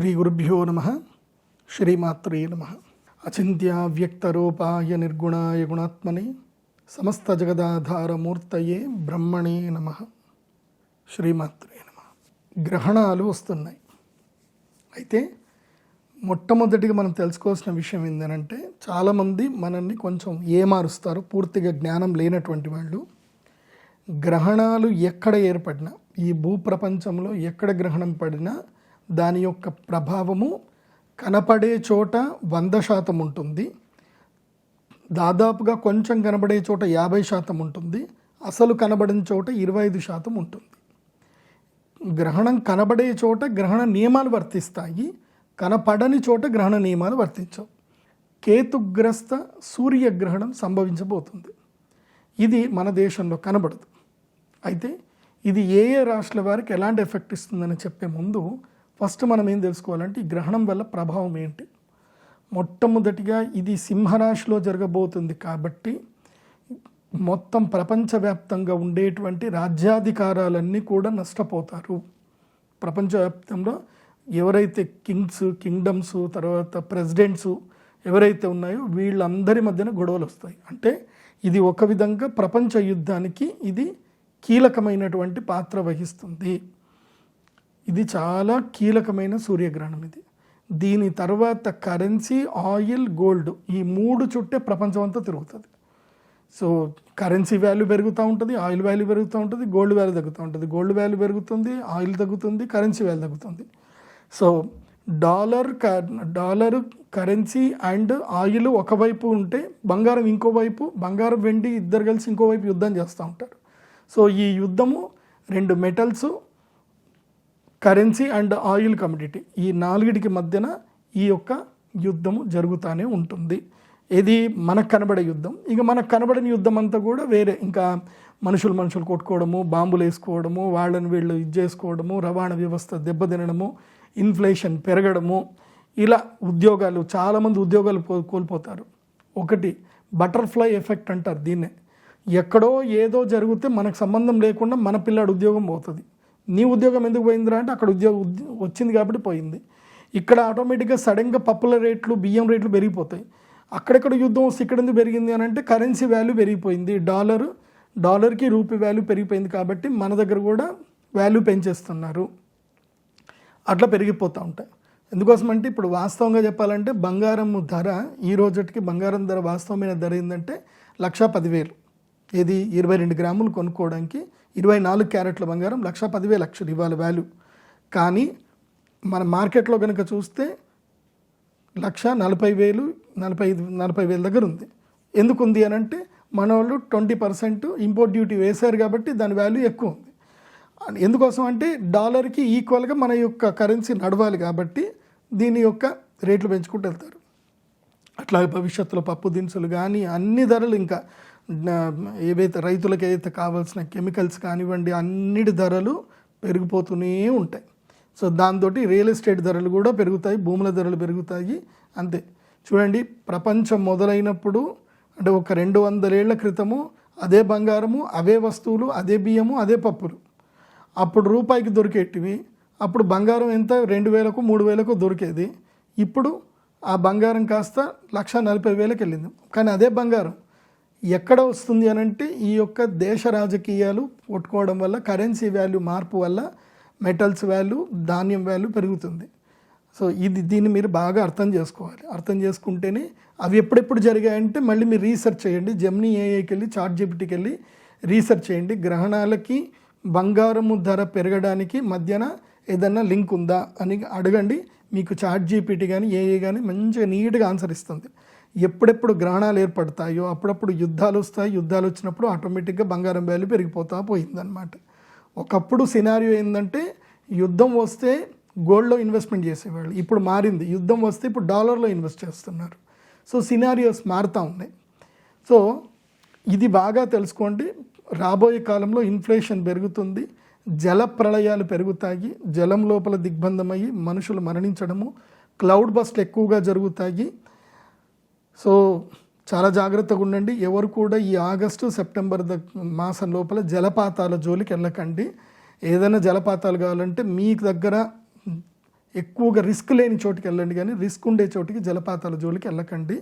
శ్రీ గురుభ్యో నమః. శ్రీమాత్రే నమః. అచింత్య వ్యక్తరూపాయ నిర్గుణాయ గుణాత్మనే సమస్త జగదాధారమూర్తయే బ్రహ్మణే నమః. శ్రీమాత్రే నమః. గ్రహణాలు వస్తున్నాయి. అయితే మొట్టమొదటిగా మనం తెలుసుకోవాల్సిన విషయం ఏంటంటే, చాలామంది మనల్ని కొంచెం ఏమారుస్తారు, పూర్తిగా జ్ఞానం లేనటువంటి వాళ్ళు. గ్రహణాలు ఎక్కడ ఏర్పడినా, ఈ భూప్రపంచంలో ఎక్కడ గ్రహణం పడినా దాని యొక్క ప్రభావము కనపడే చోట 100% ఉంటుంది, దాదాపుగా కొంచెం కనబడే చోట 50% ఉంటుంది, అసలు కనబడిన చోట 25% ఉంటుంది. గ్రహణం కనబడే చోట గ్రహణ నియమాలు వర్తిస్తాయి, కనపడని చోట గ్రహణ నియమాలు వర్తించవు. కేతుగ్రస్త సూర్యగ్రహణం సంభవించబోతుంది. ఇది మన దేశంలో కనబడదు. అయితే ఇది ఏ ఏ రాష్ట్రాల వారికి ఎలాంటి ఎఫెక్ట్ ఇస్తుందని చెప్పే ముందు ఫస్ట్ మనం ఏం తెలుసుకోవాలంటే, ఈ గ్రహణం వల్ల ప్రభావం ఏంటి. మొట్టమొదటిగా ఇది సింహరాశిలో జరగబోతుంది కాబట్టి మొత్తం ప్రపంచవ్యాప్తంగా ఉండేటువంటి రాజ్యాధికారాలన్నీ కూడా నష్టపోతారు. ప్రపంచవ్యాప్తంలో ఎవరైతే కింగ్స్, కింగ్డమ్స్, తర్వాత ప్రెసిడెంట్స్ ఎవరైతే ఉన్నాయో వీళ్ళందరి మధ్యన గొడవలు వస్తాయి. అంటే ఇది ఒక విధంగా ప్రపంచ యుద్ధానికి ఇది కీలకమైనటువంటి పాత్ర వహిస్తుంది. ఇది చాలా కీలకమైన సూర్యగ్రహణం. దీని తర్వాత కరెన్సీ, ఆయిల్, గోల్డ్, ఈ మూడు చుట్టే ప్రపంచం అంతా తిరుగుతుంది. సో కరెన్సీ వాల్యూ పెరుగుతూ ఉంటుంది, ఆయిల్ వాల్యూ పెరుగుతూ ఉంటుంది, గోల్డ్ వాల్యూ తగ్గుతూ ఉంటుంది. గోల్డ్ వాల్యూ పెరుగుతుంది, ఆయిల్ తగ్గుతుంది, కరెన్సీ వాల్యూ తగ్గుతుంది. So dollar currency and oil ఒకవైపు ఉంటే బంగారం ఇంకోవైపు, బంగారం వెండి ఇద్దరు కలిసి ఇంకోవైపు యుద్ధం చేస్తూ ఉంటారు. సో ఈ యుద్ధము రెండు metals, currency and oil commodity, ఈ నాలుగిటికి మధ్యన ఈ యొక్క యుద్ధము జరుగుతూనే ఉంటుంది. ఇది మనకు కనబడే యుద్ధం. ఇక మనకు కనబడని యుద్ధం అంతా కూడా వేరే, ఇంకా మనుషులు కొట్టుకోవడము, బాంబులు వేసుకోవడము, వాళ్ళని వీళ్ళు ఇది చేసుకోవడము, రవాణా వ్యవస్థ దెబ్బతినడము, ఇన్ఫ్లేషన్ పెరగడము, ఇలా ఉద్యోగాలు, చాలామంది ఉద్యోగాలు కోల్పోతారు. ఒకటి బటర్ఫ్లై ఎఫెక్ట్ అంటారు దీన్నే. ఎక్కడో ఏదో జరిగితే మనకు సంబంధం లేకుండా మన పిల్లాడు ఉద్యోగం పోతుంది. నీ ఉద్యోగం ఎందుకు పోయిందిరా అంటే అక్కడ ఉద్యోగం వచ్చింది కాబట్టి పోయింది. ఇక్కడ ఆటోమేటిక్గా సడన్గా పప్పుల రేట్లు, బియ్యం రేట్లు పెరిగిపోతాయి. అక్కడెక్కడ యుద్ధం వస్తే ఇక్కడ ఎందుకు పెరిగింది అని అంటే కరెన్సీ వాల్యూ పెరిగిపోయింది, డాలర్కి రూపీ వాల్యూ పెరిగిపోయింది కాబట్టి మన దగ్గర కూడా వాల్యూ పెంచేస్తున్నారు. అట్లా పెరిగిపోతూ ఉంటాయి. ఎందుకోసం అంటే ఇప్పుడు వాస్తవంగా చెప్పాలంటే బంగారం ధర, ఈ రోజుకి బంగారం ధర వాస్తవమైన ధర ఏంటంటే 1,10,000. ఇది 22 గ్రాములు కొనుక్కోవడానికి 24 క్యారెట్ల బంగారం 1,10,000 ఇవాళ వాల్యూ. కానీ మన మార్కెట్లో కనుక చూస్తే 1,40,000, 40,000 దగ్గర ఉంది. ఎందుకు ఉంది అని అంటే మన వాళ్ళు 20% ఇంపోర్ట్ డ్యూటీ వేశారు కాబట్టి దాని వాల్యూ ఎక్కువ ఉంది. ఎందుకోసం అంటే డాలర్కి ఈక్వల్గా మన యొక్క కరెన్సీ నడవాలి కాబట్టి దీని యొక్క రేట్లు పెంచుకుంటూ వెళ్తారు. అట్లాగే భవిష్యత్తులో పప్పు దినుసులు కానీ అన్ని ధరలు, ఇంకా ఏవైతే రైతులకు ఏదైతే కావాల్సిన కెమికల్స్ కానివ్వండి, అన్నిటి ధరలు పెరిగిపోతూనే ఉంటాయి. సో దాంతో రియల్ ఎస్టేట్ ధరలు కూడా పెరుగుతాయి, భూముల ధరలు పెరుగుతాయి. అంతే. చూడండి, ప్రపంచం మొదలైనప్పుడు అంటే ఒక 200 ఏళ్ల క్రితము అదే బంగారము, అవే వస్తువులు, అదే బియ్యము, అదే పప్పులు. అప్పుడు రూపాయికి దొరికేటివి. అప్పుడు బంగారం ఎంత, 2,000కు 3,000కు దొరికేది. ఇప్పుడు ఆ బంగారం కాస్త 1,40,000కి వెళ్ళింది. కానీ అదే బంగారం ఎక్కడ వస్తుంది అని అంటే ఈ యొక్క దేశ రాజకీయాలు కొట్టుకోవడం వల్ల, కరెన్సీ వాల్యూ మార్పు వల్ల మెటల్స్ వాల్యూ, ధాన్యం వాల్యూ పెరుగుతుంది. సో దీన్ని మీరు బాగా అర్థం చేసుకోవాలి. అర్థం చేసుకుంటేనే అవి ఎప్పుడెప్పుడు జరిగాయంటే మళ్ళీ మీరు రీసెర్చ్ చేయండి. జెమినీ ఏఐకి వెళ్ళి, చాట్‌జీపీటీకి వెళ్ళి రీసెర్చ్ చేయండి. గ్రహణాలకి బంగారము ధర పెరగడానికి మధ్యన ఏదన్నా లింక్ ఉందా అని అడగండి. మీకు చాట్‌జీపీటీ కానీ ఏఐ కానీ మంచిగా నీట్గా ఆన్సర్ ఇస్తుంది. ఎప్పుడెప్పుడు గ్రహణాలు ఏర్పడతాయో అప్పుడప్పుడు యుద్ధాలు వస్తాయి. యుద్ధాలు వచ్చినప్పుడు ఆటోమేటిక్గా బంగారం వాల్యూ పెరిగిపోతూ పోయిందనమాట. ఒకప్పుడు సినారియో ఏంటంటే యుద్ధం వస్తే గోల్డ్లో ఇన్వెస్ట్మెంట్ చేసేవాళ్ళు, ఇప్పుడు మారింది. యుద్ధం వస్తే ఇప్పుడు డాలర్లో ఇన్వెస్ట్ చేస్తున్నారు. సో సినారియోస్ మారుతూ ఉన్నాయి. సో ఇది బాగా తెలుసుకోండి. రాబోయే కాలంలో ఇన్ఫ్లేషన్ పెరుగుతుంది, జల ప్రళయాలు పెరుగుతాయి, జలం లోపల దిగ్బంధమయ్యి మనుషులు మరణించడము, క్లౌడ్ బస్ట్లు ఎక్కువగా జరుగుతాయి. సో చాలా జాగ్రత్తగా ఉండండి. ఎవరు కూడా ఈ ఆగస్టు, సెప్టెంబర్ మాసం లోపల జలపాతాల జోలికి వెళ్ళకండి. ఏదైనా జలపాతాలు కావాలంటే మీకు దగ్గర ఎక్కువగా రిస్క్ లేని చోటుకి వెళ్ళండి, కానీ రిస్క్ ఉండే చోటికి జలపాతాల జోలికి వెళ్ళకండి.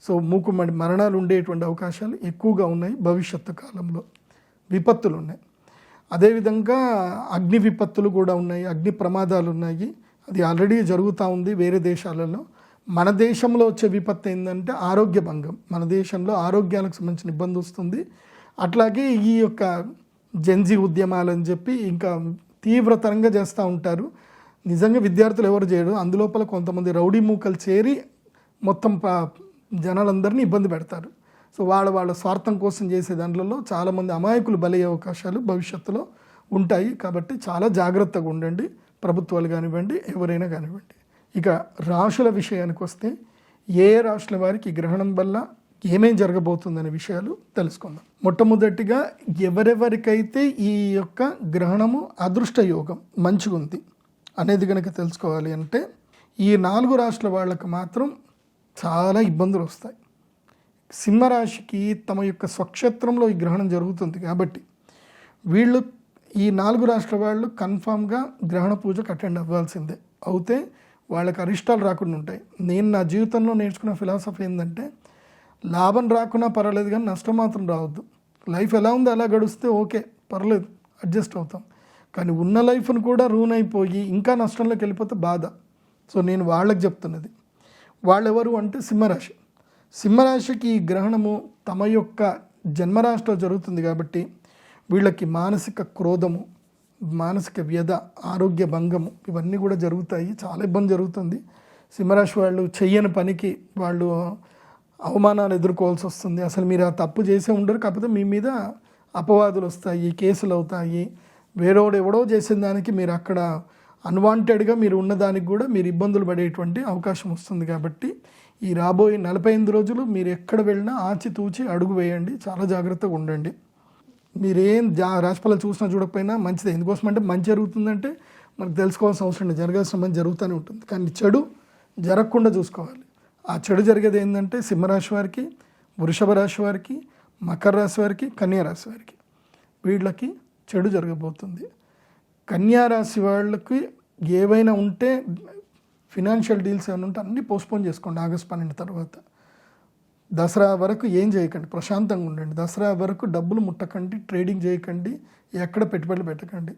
సో మూకుమ్మడి మరణాలు ఉండేటువంటి అవకాశాలు ఎక్కువగా ఉన్నాయి. భవిష్యత్తు కాలంలో విపత్తులు ఉన్నాయి. అదేవిధంగా అగ్ని విపత్తులు కూడా ఉన్నాయి, అగ్ని ప్రమాదాలు ఉన్నాయి. అది ఆల్రెడీ జరుగుతూ ఉంది వేరే దేశాలలో. మన దేశంలో వచ్చే విపత్తు ఏంటంటే ఆరోగ్య భంగం. మన దేశంలో ఆరోగ్యాలకు సంబంధించిన ఇబ్బంది వస్తుంది. అట్లాగే ఈ యొక్క జెన్జీ ఉద్యమాలని చెప్పి ఇంకా తీవ్రతరంగా చేస్తూ ఉంటారు. నిజంగా విద్యార్థులు ఎవరు చేయరు, అందులోపల కొంతమంది రౌడీ మూకలు చేరి మొత్తం జనాలందరినీ ఇబ్బంది పెడతారు. సో వాళ్ళ స్వార్థం కోసం చేసే దాంట్లో చాలామంది అమాయకులు బలయ్యే అవకాశాలు భవిష్యత్తులో ఉంటాయి. కాబట్టి చాలా జాగ్రత్తగా ఉండండి, ప్రభుత్వాలు కానివ్వండి, ఎవరైనా కానివ్వండి. ఇక రాశుల విషయానికి వస్తే ఏ రాశుల వారికి గ్రహణం వల్ల ఏమేం జరగబోతుందనే విషయాలు తెలుసుకుందాం. మొట్టమొదటిగా ఎవరెవరికైతే ఈ యొక్క గ్రహణము అదృష్ట యోగం మంచిగా ఉంది అనేది కనుక తెలుసుకోవాలి అంటే ఈ 4 రాశుల వాళ్ళకు మాత్రం చాలా ఇబ్బందులు వస్తాయి. సింహరాశికి తమ యొక్క స్వక్షేత్రంలో ఈ గ్రహణం జరుగుతుంది కాబట్టి వీళ్ళు ఈ 4 రాశుల వాళ్ళు కన్ఫామ్గా గ్రహణ పూజకు అటెండ్ అవ్వాల్సిందే. అవుతే వాళ్ళకి అరిష్టాలు రాకుండా ఉంటాయి. నేను నా జీవితంలో నేర్చుకున్న ఫిలాసఫీ ఏంటంటే లాభం రాకున్నా పర్వాలేదు, కానీ నష్టం మాత్రం రావద్దు. లైఫ్ ఎలా ఉందో అలా గడిస్తే ఓకే, పర్లేదు, అడ్జస్ట్ అవుతాం. కానీ ఉన్న లైఫ్ను కూడా రూన్ అయిపోయి ఇంకా నష్టంలోకి వెళ్ళిపోతే బాధ. సో నేను వాళ్ళకి చెప్తున్నది, వాళ్ళెవరు అంటే సింహరాశి. సింహరాశికి ఈ గ్రహణము తమ యొక్క జన్మరాశిలో జరుగుతుంది కాబట్టి వీళ్ళకి మానసిక క్రోధము, మానసిక వ్యధ, ఆరోగ్య భంగము ఇవన్నీ కూడా జరుగుతాయి. చాలా ఇబ్బంది జరుగుతుంది. సింహరాశి వాళ్ళు చెయ్యని పనికి వాళ్ళు అవమానాలు ఎదుర్కోవాల్సి వస్తుంది. అసలు మీరు ఆ తప్పు చేసే ఉండరు, కాకపోతే మీ మీద అపవాదులు వస్తాయి, కేసులు అవుతాయి. వేరేవాడు ఎవడో చేసిన దానికి మీరు అక్కడ అన్వాంటెడ్గా మీరు ఉన్నదానికి కూడా మీరు ఇబ్బందులు పడేటువంటి అవకాశం వస్తుంది. కాబట్టి ఈ రాబోయే 45 రోజులు మీరు ఎక్కడ వెళ్ళినా ఆచితూచి అడుగు వేయండి, చాలా జాగ్రత్తగా ఉండండి. మీరేం రాశిఫలాలు చూసినా చూడకపోయినా మంచిదే. ఎందుకోసం అంటే మంచి జరుగుతుందంటే మనకు తెలుసుకోవాల్సిన అవసరం లేదు, జరగాల్సిన మంచి జరుగుతూనే ఉంటుంది. కానీ చెడు జరగకుండా చూసుకోవాలి. ఆ చెడు జరిగేది ఏంటంటే సింహరాశి వారికి, వృషభ రాశి వారికి, మకర రాశి వారికి, కన్యా రాశి వారికి వీళ్ళకి చెడు జరగబోతుంది. కన్యా రాశి వాళ్ళకి ఏవైనా ఉంటే ఫినాన్షియల్ డీల్స్ ఏమైనా ఉంటే అన్నీ పోస్ట్పోన్ చేసుకోండి. ఆగస్టు 12 తర్వాత దసరా వరకు ఏం చేయకండి, ప్రశాంతంగా ఉండండి. దసరా వరకు డబ్బులు ముట్టకండి, ట్రేడింగ్ చేయకండి, ఎక్కడ పెట్టుబడులు పెట్టకండి.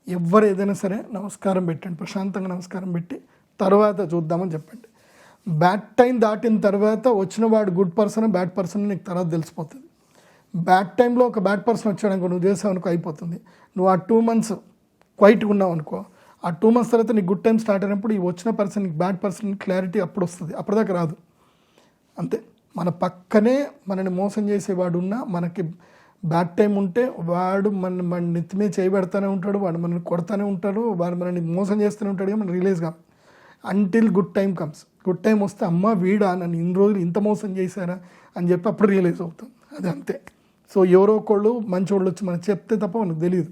ఎవరు ఏదైనా సరే నమస్కారం పెట్టండి, ప్రశాంతంగా నమస్కారం పెట్టి తర్వాత చూద్దామని చెప్పండి. బ్యాడ్ టైం దాటిన తర్వాత వచ్చిన వాడు గుడ్ పర్సన్ బ్యాడ్ పర్సన్ నీకు తర్వాత తెలిసిపోతుంది. బ్యాడ్ టైంలో ఒక బ్యాడ్ పర్సన్ వచ్చాడు అనుకో, నువ్వు చేసావు అనుకో, అయిపోతుంది. నువ్వు ఆ 2 months క్వైట్గా ఉన్నావు అనుకో, ఆ 2 months తర్వాత నీకు గుడ్ టైం స్టార్ట్ అయినప్పుడు ఈ వచ్చిన పర్సన్ నీకు బ్యాడ్ పర్సన్ క్లారిటీ అప్పుడు వస్తుంది, అప్పటిదాకా రాదు. అంతే. మన పక్కనే మనని మోసం చేసేవాడు ఉన్నా మనకి బ్యాడ్ టైం ఉంటే వాడు మన నెత్తిమే చేయబెడతానే ఉంటాడు, వాడు మనల్ని కొడతానే ఉంటాడు, వాడు మనల్ని మోసం చేస్తూనే ఉంటాడు. మనం రిలీజ్ కాం until good time comes. Good time వస్తే అమ్మ వీడా నన్ను ఇన్ని రోజులు ఇంత మోసం చేశారా అని చెప్పి అప్పుడు రియలైజ్ అవుతాం. అది అంతే. సో ఎవరో ఒకళ్ళు మంచి వాళ్ళు వచ్చి మనకు చెప్తే తప్ప మనకు తెలియదు.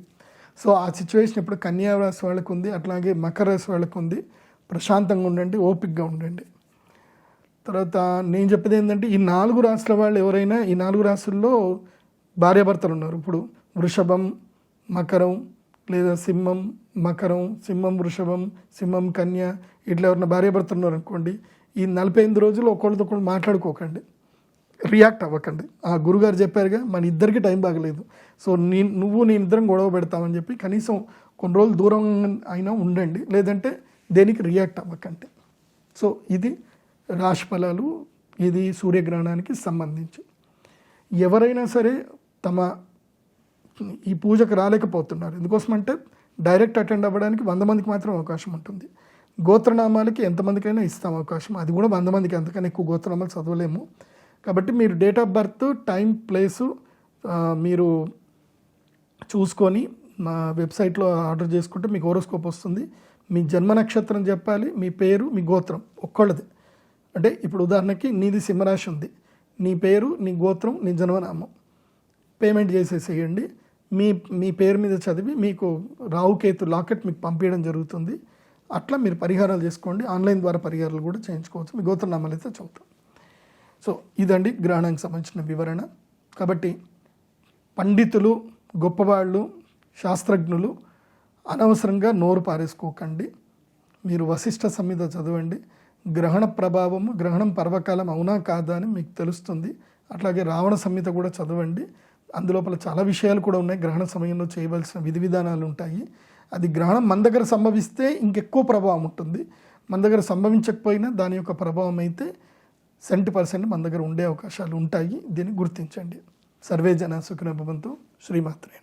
సో ఆ సిచ్యువేషన్ ఇప్పుడు కన్యా రాశి వాళ్ళకు ఉంది, అట్లాగే మకర రాశి వాళ్ళకు ఉంది. ప్రశాంతంగా ఉండండి, ఓపికగా ఉండండి. తర్వాత నేను చెప్పేది ఏంటంటే ఈ 4 రాశుల వాళ్ళు ఎవరైనా, ఈ 4 రాశుల్లో భార్యాభర్తలు ఉన్నారు. ఇప్పుడు వృషభం, మకరం, లేదా సింహం, మకరం, సింహం వృషభం, సింహం కన్య, ఇట్లా ఎవరైనా భార్యాభర్తలు ఉన్నారు అనుకోండి, ఈ 45 రోజులు ఒకళ్ళతో ఒకళ్ళు మాట్లాడుకోకండి, రియాక్ట్ అవ్వకండి. ఆ గురుగారు చెప్పారుగా, మన ఇద్దరికి టైం బాగలేదు, సో నువ్వు నేను ఇద్దరం గొడవ పెడతామని చెప్పి కనీసం కొన్ని రోజులు దూరం అయినా ఉండండి, లేదంటే దేనికి రియాక్ట్ అవ్వకండి. సో ఇది రాశి ఫలాలు, ఇది సూర్యగ్రహణానికి సంబంధించి. ఎవరైనా సరే తమ ఈ పూజకు రాలేకపోతున్నారు, ఎందుకోసమంటే డైరెక్ట్ అటెండ్ అవ్వడానికి 100 మందికి మాత్రం అవకాశం ఉంటుంది. గోత్రనామాలకి ఎంతమందికైనా ఇస్తాం అవకాశం, అది కూడా 100 మందికి, అంతకన్నా ఎక్కువ గోత్రనామాలు చదవలేము. కాబట్టి మీరు date of birth, time, place మీరు చూసుకొని మా వెబ్సైట్లో ఆర్డర్ చేసుకుంటే మీకు హోరోస్కోప్ వస్తుంది. మీ జన్మ నక్షత్రం చెప్పాలి, మీ పేరు, మీ గోత్రం ఒక్కళ్ళది. అంటే ఇప్పుడు ఉదాహరణకి నీది సింహరాశి ఉంది, నీ పేరు, నీ గోత్రం, నీ జన్మనామం పేమెంట్ చేసేసేయండి. మీ పేరు మీద చదివి మీకు రావుకేతు లాకెట్ మీకు పంపించడం జరుగుతుంది. అట్లా మీరు పరిహారాలు చేసుకోండి. ఆన్లైన్ ద్వారా పరిహారాలు కూడా చేయించుకోవచ్చు. మీ గోత్రనామాలు అయితే చదువుతాం. సో ఇదండి గ్రహణానికి సంబంధించిన వివరణ. కాబట్టి పండితులు, గొప్పవాళ్ళు, శాస్త్రజ్ఞులు అనవసరంగా నోరు పారేసుకోకండి. మీరు వశిష్ఠ సంహిత చదవండి. గ్రహణ ప్రభావము, గ్రహణం పర్వకాలం అవునా కాదా అని మీకు తెలుస్తుంది. అట్లాగే రావణ సంహిత కూడా చదవండి. అందులోపల చాలా విషయాలు కూడా ఉన్నాయి. గ్రహణ సమయంలో చేయవలసిన విధి విధానాలు ఉంటాయి. అది గ్రహణం మన దగ్గర సంభవిస్తే ఇంకెక్కువ ప్రభావం ఉంటుంది. మన దగ్గర సంభవించకపోయినా దాని యొక్క ప్రభావం అయితే 70% మన దగ్గర ఉండే అవకాశాలు ఉంటాయి. దీన్ని గుర్తించండి. సర్వే జన సుఖినో భవంతు. శ్రీమాత్రే నమః.